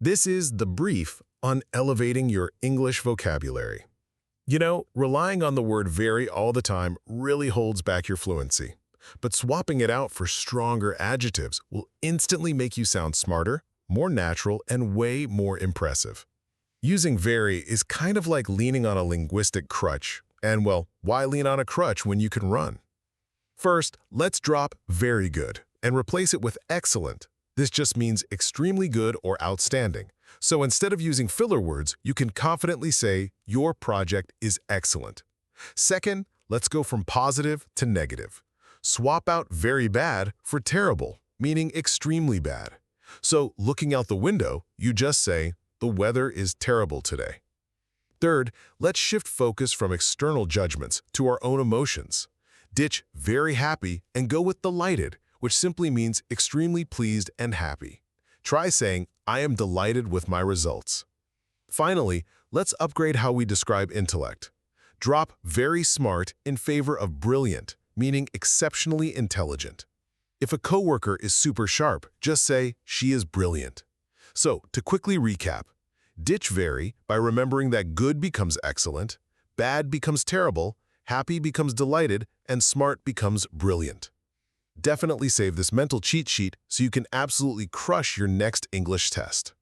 This is the brief on elevating your English vocabulary. You know, relying on the word very all the time really holds back your fluency. But swapping it out for stronger adjectives will instantly make you sound smarter, more natural, and way more impressive. Using very is kind of like leaning on a linguistic crutch. And well, why lean on a crutch when you can run? First, let's drop very good and replace it with excellent. This just means extremely good or outstanding. So instead of using filler words, you can confidently say, your project is excellent. Second, let's go from positive to negative. Swap out very bad for terrible, meaning extremely bad. So looking out the window, you just say, the weather is terrible today. Third, let's shift focus from external judgments to our own emotions. Ditch very happy and go with delighted, which simply means extremely pleased and happy. Try saying, I am delighted with my results. Finally, let's upgrade how we describe intellect. Drop very smart in favor of brilliant, meaning exceptionally intelligent. If a coworker is super sharp, just say, she is brilliant. So, to quickly recap, ditch very by remembering that good becomes excellent, bad becomes terrible, happy becomes delighted, and smart becomes brilliant. Definitely save this mental cheat sheet so you can absolutely crush your next English test.